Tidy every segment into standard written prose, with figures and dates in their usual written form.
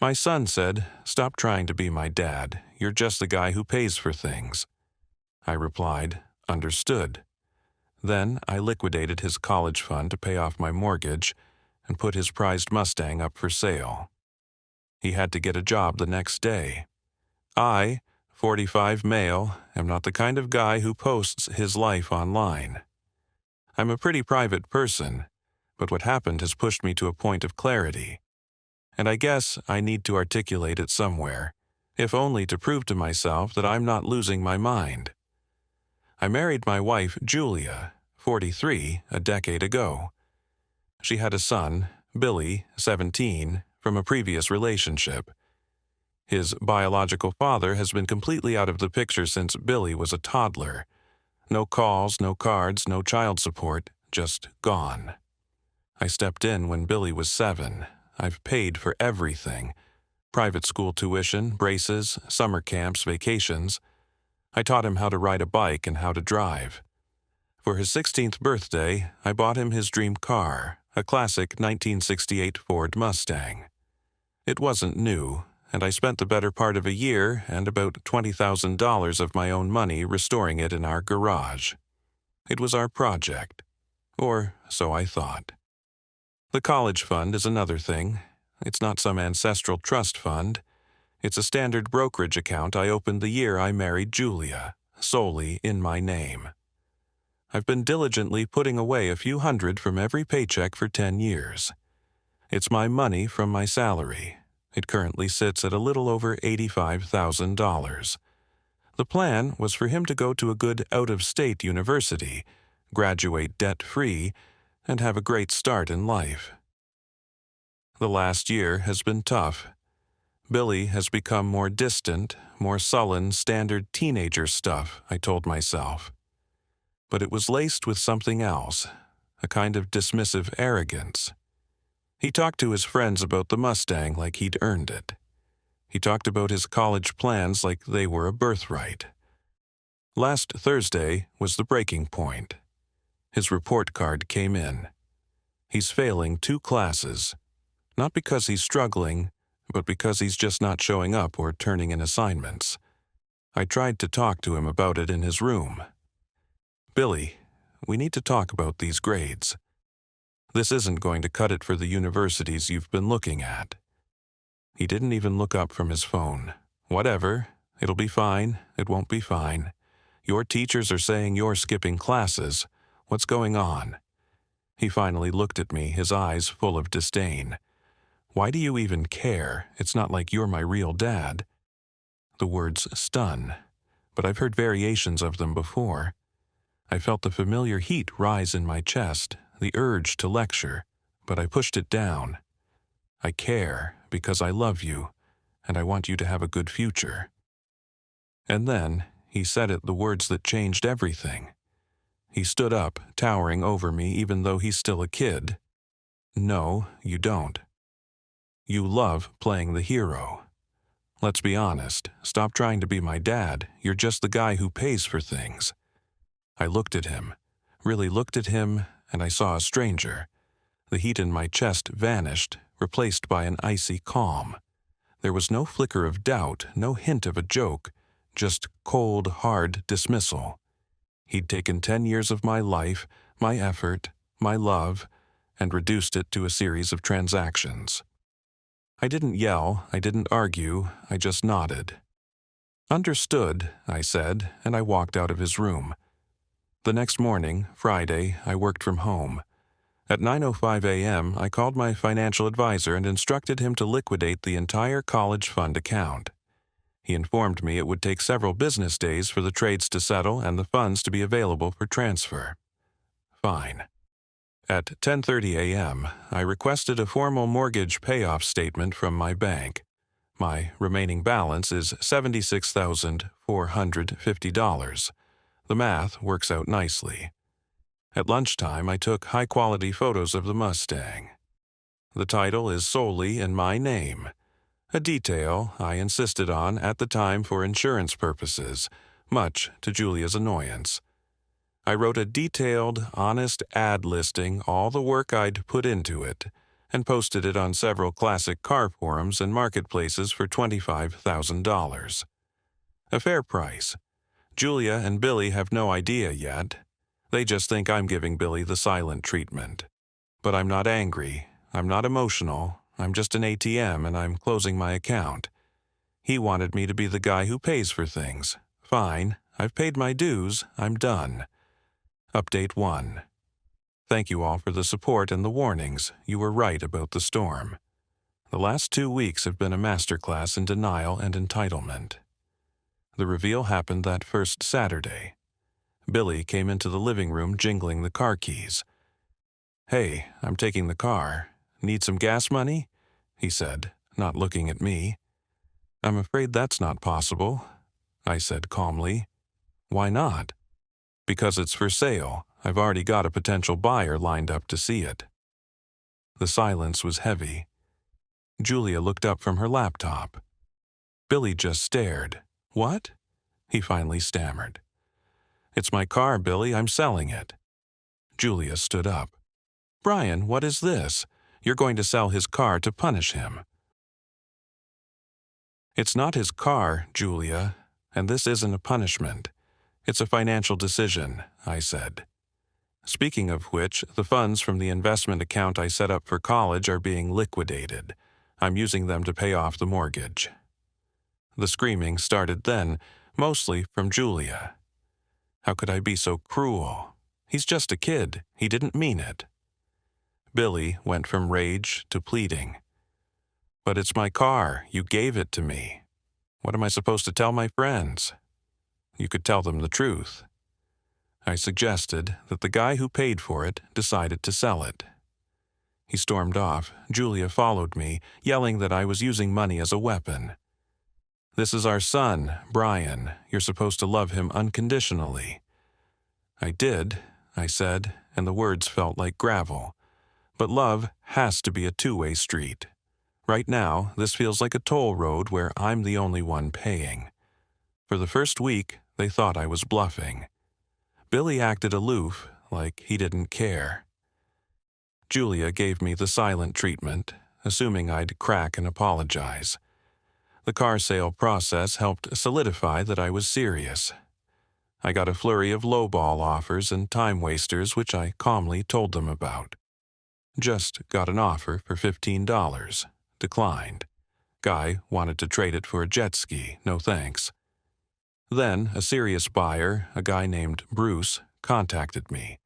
My son said, "Stop trying to be my dad. You're just the guy who pays for things." I replied, "Understood." Then I liquidated his college fund to pay off my mortgage and put his prized Mustang up for sale. He had to get a job the next day. I, 45 male, am not the kind of guy who posts his life online. I'm a pretty private person, but what happened has pushed me to a point of clarity. And I guess I need to articulate it somewhere, if only to prove to myself that I'm not losing my mind. I married my wife, Julia, 43, a decade ago. She had a son, Billy, 17, from a previous relationship. His biological father has been completely out of the picture since Billy was a toddler. No calls, no cards, no child support, just gone. I stepped in when Billy was 7. I've paid for everything. Private school tuition, braces, summer camps, vacations. I taught him how to ride a bike and how to drive. For his 16th birthday, I bought him his dream car, a classic 1968 Ford Mustang. It wasn't new, and I spent the better part of a year and about $20,000 of my own money restoring it in our garage. It was our project. Or so I thought. The college fund is another thing. It's not some ancestral trust fund. It's a standard brokerage account I opened the year I married Julia, solely in my name. I've been diligently putting away a few hundred from every paycheck for 10 years. It's my money from my salary. It currently sits at a little over $85,000. The plan was for him to go to a good out-of-state university, graduate debt-free, and have a great start in life. The last year has been tough. Billy has become more distant, more sullen, standard teenager stuff, I told myself. But it was laced with something else, a kind of dismissive arrogance. He talked to his friends about the Mustang like he'd earned it. He talked about his college plans like they were a birthright. Last Thursday was the breaking point. His report card came in. He's failing 2 classes, not because he's struggling, but because he's just not showing up or turning in assignments. I tried to talk to him about it in his room. "Billy, we need to talk about these grades. This isn't going to cut it for the universities you've been looking at." He didn't even look up from his phone. "Whatever. It'll be fine. It won't be fine. Your teachers are saying you're skipping classes. What's going on?" He finally looked at me, his eyes full of disdain. "Why do you even care? It's not like you're my real dad." The words stun, but I've heard variations of them before. I felt the familiar heat rise in my chest, the urge to lecture, but I pushed it down. "I care because I love you, and I want you to have a good future." And then he said the words that changed everything. He stood up, towering over me even though he's still a kid. "No, you don't. You love playing the hero. Let's be honest, stop trying to be my dad. You're just the guy who pays for things." I looked at him, really looked at him, and I saw a stranger. The heat in my chest vanished, replaced by an icy calm. There was no flicker of doubt, no hint of a joke, just cold, hard dismissal. He'd taken 10 years of my life, my effort, my love, and reduced it to a series of transactions. I didn't yell, I didn't argue, I just nodded. "Understood," I said, and I walked out of his room. The next morning, Friday, I worked from home. At 9:05 a.m., I called my financial advisor and instructed him to liquidate the entire college fund account. He informed me it would take several business days for the trades to settle and the funds to be available for transfer. Fine. At 10:30 a.m., I requested a formal mortgage payoff statement from my bank. My remaining balance is $76,450. The math works out nicely. At lunchtime, I took high-quality photos of the Mustang. The title is solely in my name, a detail I insisted on at the time for insurance purposes, much to Julia's annoyance. I wrote a detailed, honest ad listing all the work I'd put into it, and posted it on several classic car forums and marketplaces for $25,000. A fair price. Julia and Billy have no idea yet. They just think I'm giving Billy the silent treatment. But I'm not angry. I'm not emotional. I'm just an ATM and I'm closing my account. He wanted me to be the guy who pays for things. Fine. I've paid my dues. I'm done. Update 1. Thank you all for the support and the warnings. You were right about the storm. The last 2 weeks have been a masterclass in denial and entitlement. The reveal happened that first Saturday. Billy came into the living room jingling the car keys. "Hey, I'm taking the car. Need some gas money?" he said, not looking at me. "I'm afraid that's not possible," I said calmly. "Why not?" "Because it's for sale. I've already got a potential buyer lined up to see it." The silence was heavy. Julia looked up from her laptop. Billy just stared. "What?" he finally stammered. "It's my car, Billy. I'm selling it." Julia stood up. "Brian, what is this? You're going to sell his car to punish him." "It's not his car, Julia, and this isn't a punishment. It's a financial decision," I said. "Speaking of which, the funds from the investment account I set up for college are being liquidated. I'm using them to pay off the mortgage." The screaming started then, mostly from Julia. How could I be so cruel? He's just a kid. He didn't mean it. Billy went from rage to pleading. "But it's my car. You gave it to me. What am I supposed to tell my friends?" "You could tell them the truth." I suggested that the guy who paid for it decided to sell it. He stormed off. Julia followed me, yelling that I was using money as a weapon. "This is our son, Brian. You're supposed to love him unconditionally." "I did," I said, and the words felt like gravel. "But love has to be a two-way street. Right now, this feels like a toll road where I'm the only one paying." For the first week, they thought I was bluffing. Billy acted aloof, like he didn't care. Julia gave me the silent treatment, assuming I'd crack and apologize. The car sale process helped solidify that I was serious. I got a flurry of lowball offers and time wasters, which I calmly told them about. Just got an offer for $15. Declined. Guy wanted to trade it for a jet ski, no thanks. Then a serious buyer, a guy named Bruce, contacted me.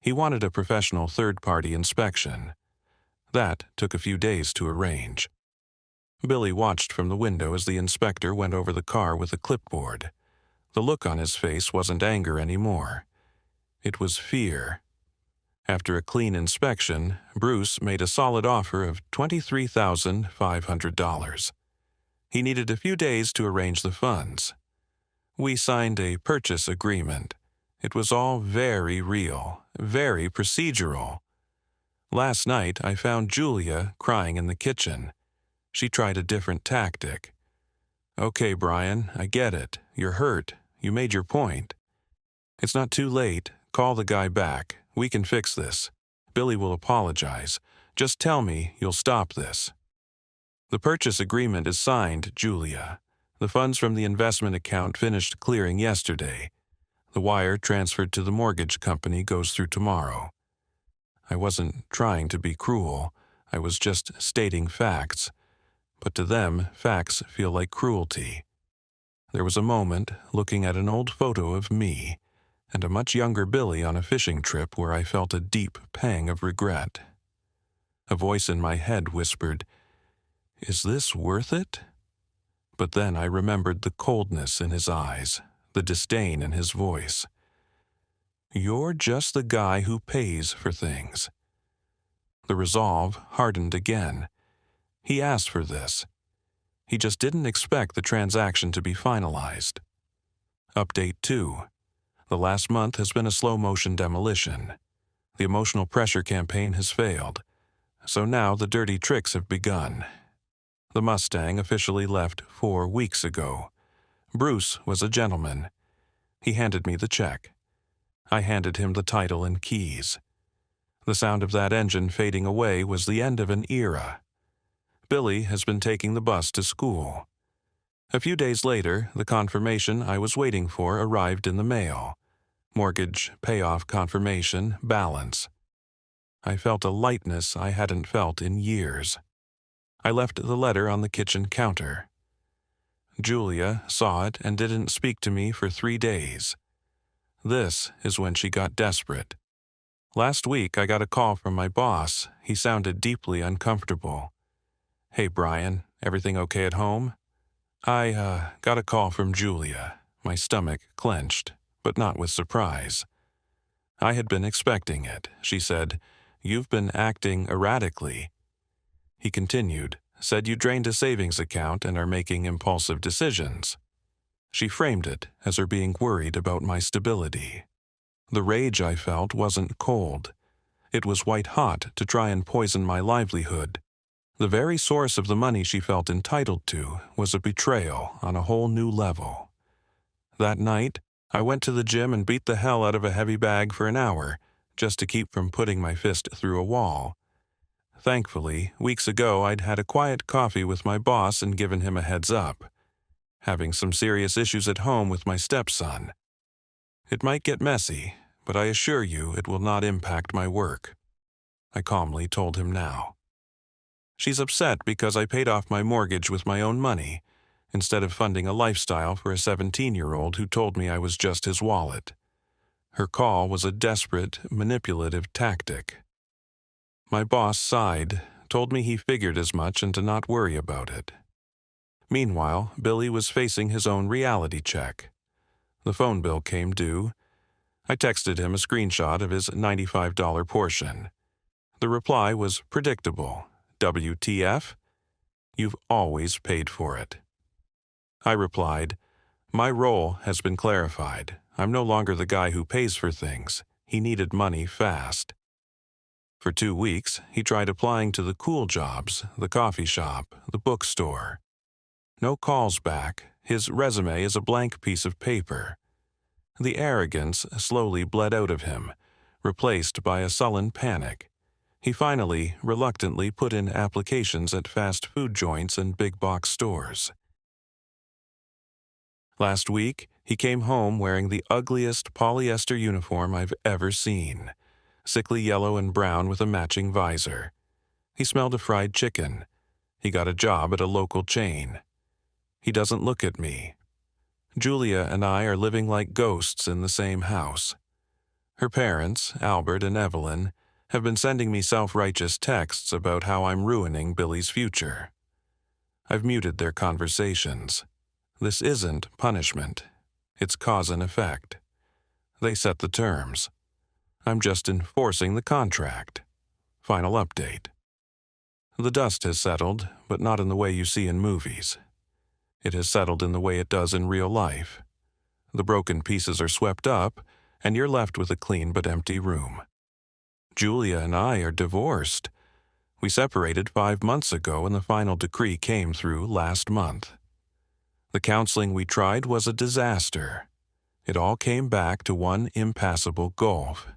He wanted a professional third-party inspection. That took a few days to arrange. Billy watched from the window as the inspector went over the car with a clipboard. The look on his face wasn't anger anymore. It was fear. After a clean inspection, Bruce made a solid offer of $23,500. He needed a few days to arrange the funds. We signed a purchase agreement. It was all very real, very procedural. Last night, I found Julia crying in the kitchen. She tried a different tactic. "Okay, Brian, I get it. You're hurt. You made your point. It's not too late. Call the guy back. We can fix this. Billy will apologize. Just tell me you'll stop this." "The purchase agreement is signed, Julia. The funds from the investment account finished clearing yesterday. The wire transferred to the mortgage company goes through tomorrow." I wasn't trying to be cruel. I was just stating facts. But to them, facts feel like cruelty. There was a moment looking at an old photo of me and a much younger Billy on a fishing trip where I felt a deep pang of regret. A voice in my head whispered, "Is this worth it?" But then I remembered the coldness in his eyes, the disdain in his voice. "You're just the guy who pays for things." The resolve hardened again. He asked for this. He just didn't expect the transaction to be finalized. Update 2. The last month has been a slow-motion demolition. The emotional pressure campaign has failed. So now the dirty tricks have begun. The Mustang officially left 4 weeks ago. Bruce was a gentleman. He handed me the check. I handed him the title and keys. The sound of that engine fading away was the end of an era. Billy has been taking the bus to school. A few days later, the confirmation I was waiting for arrived in the mail. Mortgage, payoff confirmation, balance. I felt a lightness I hadn't felt in years. I left the letter on the kitchen counter. Julia saw it and didn't speak to me for 3 days. This is when she got desperate. Last week, I got a call from my boss. He sounded deeply uncomfortable. "Hey, Brian, everything okay at home?" I got a call from Julia. My stomach clenched, but not with surprise. I had been expecting it. She said, "You've been acting erratically." He continued, "Said you drained a savings account and are making impulsive decisions." She framed it as her being worried about my stability. The rage I felt wasn't cold. It was white-hot to try and poison my livelihood. The very source of the money she felt entitled to was a betrayal on a whole new level. That night, I went to the gym and beat the hell out of a heavy bag for an hour, just to keep from putting my fist through a wall. Thankfully, weeks ago I'd had a quiet coffee with my boss and given him a heads up. Having some serious issues at home with my stepson. It might get messy, but I assure you it will not impact my work. I calmly told him now. She's upset because I paid off my mortgage with my own money, instead of funding a lifestyle for a 17-year-old who told me I was just his wallet. Her call was a desperate, manipulative tactic. My boss sighed, told me he figured as much and to not worry about it. Meanwhile, Billy was facing his own reality check. The phone bill came due. I texted him a screenshot of his $95 portion. The reply was predictable. WTF? You've always paid for it. I replied, my role has been clarified. I'm no longer the guy who pays for things. He needed money fast. For 2 weeks, he tried applying to the cool jobs, the coffee shop, the bookstore. No calls back. His resume is a blank piece of paper. The arrogance slowly bled out of him, replaced by a sullen panic. He finally, reluctantly put in applications at fast food joints and big box stores. Last week, he came home wearing the ugliest polyester uniform I've ever seen, sickly yellow and brown with a matching visor. He smelled of fried chicken. He got a job at a local chain. He doesn't look at me. Julia and I are living like ghosts in the same house. Her parents, Albert and Evelyn, have been sending me self-righteous texts about how I'm ruining Billy's future. I've muted their conversations. This isn't punishment. It's cause and effect. They set the terms. I'm just enforcing the contract. Final update. The dust has settled, but not in the way you see in movies. It has settled in the way it does in real life. The broken pieces are swept up, and you're left with a clean but empty room. Julia and I are divorced. We separated 5 months ago and the final decree came through last month. The counseling we tried was a disaster. It all came back to one impassable gulf.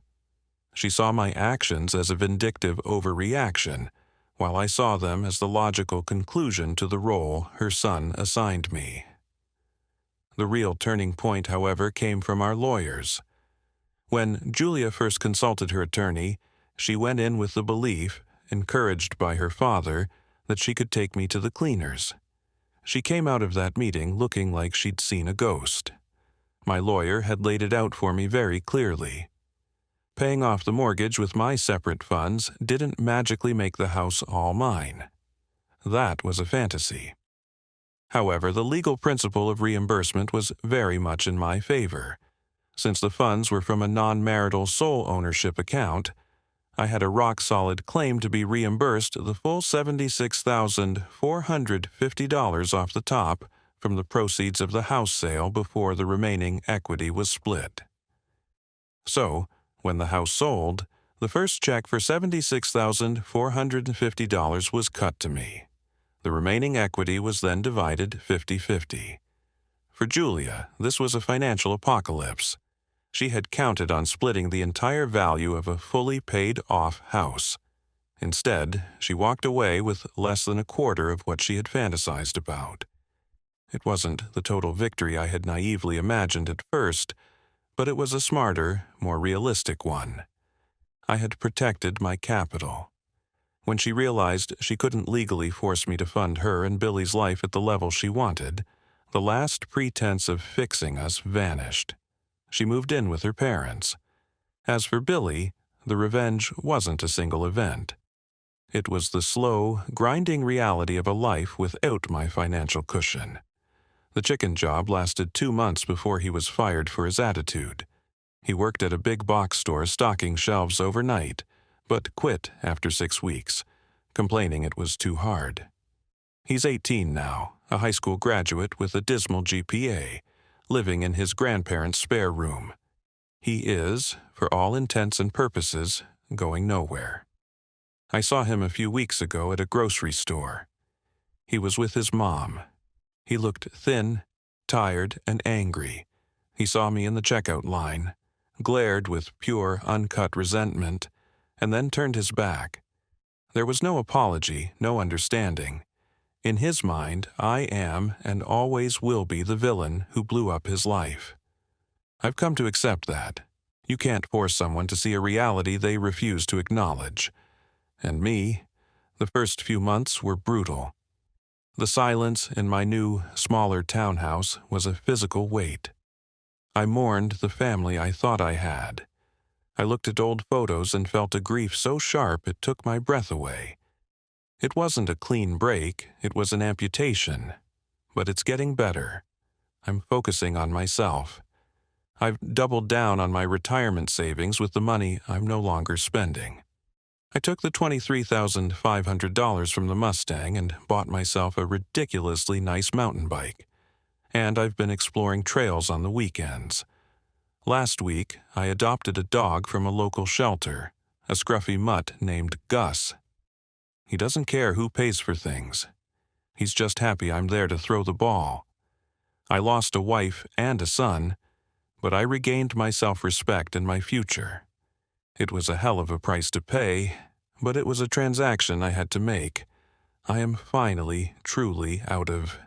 She saw my actions as a vindictive overreaction, while I saw them as the logical conclusion to the role her son assigned me. The real turning point, however, came from our lawyers. When Julia first consulted her attorney, she went in with the belief, encouraged by her father, that she could take me to the cleaners. She came out of that meeting looking like she'd seen a ghost. My lawyer had laid it out for me very clearly. Paying off the mortgage with my separate funds didn't magically make the house all mine. That was a fantasy. However, the legal principle of reimbursement was very much in my favor. Since the funds were from a non-marital sole ownership account, I had a rock-solid claim to be reimbursed the full $76,450 off the top from the proceeds of the house sale before the remaining equity was split. So, when the house sold, the first check for $76,450 was cut to me. The remaining equity was then divided 50-50. For Julia, this was a financial apocalypse. She had counted on splitting the entire value of a fully paid-off house. Instead, she walked away with less than a quarter of what she had fantasized about. It wasn't the total victory I had naively imagined at first, but it was a smarter, more realistic one. I had protected my capital. When she realized she couldn't legally force me to fund her and Billy's life at the level she wanted, the last pretense of fixing us vanished. She moved in with her parents. As for Billy, the revenge wasn't a single event. It was the slow, grinding reality of a life without my financial cushion. The chicken job lasted 2 months before he was fired for his attitude. He worked at a big box store stocking shelves overnight, but quit after 6 weeks, complaining it was too hard. He's 18 now, a high school graduate with a dismal GPA, living in his grandparents' spare room. He is, for all intents and purposes, going nowhere. I saw him a few weeks ago at a grocery store. He was with his mom. He looked thin, tired, and angry. He saw me in the checkout line, glared with pure, uncut resentment, and then turned his back. There was no apology, no understanding. In his mind, I am and always will be the villain who blew up his life. I've come to accept that. You can't force someone to see a reality they refuse to acknowledge. And me, the first few months were brutal. The silence in my new, smaller townhouse was a physical weight. I mourned the family I thought I had. I looked at old photos and felt a grief so sharp it took my breath away. It wasn't a clean break, it was an amputation. But it's getting better. I'm focusing on myself. I've doubled down on my retirement savings with the money I'm no longer spending. I took the $23,500 from the Mustang and bought myself a ridiculously nice mountain bike. And I've been exploring trails on the weekends. Last week, I adopted a dog from a local shelter, a scruffy mutt named Gus. He doesn't care who pays for things. He's just happy I'm there to throw the ball. I lost a wife and a son, but I regained my self-respect and my future. It was a hell of a price to pay, but it was a transaction I had to make. I am finally, truly out of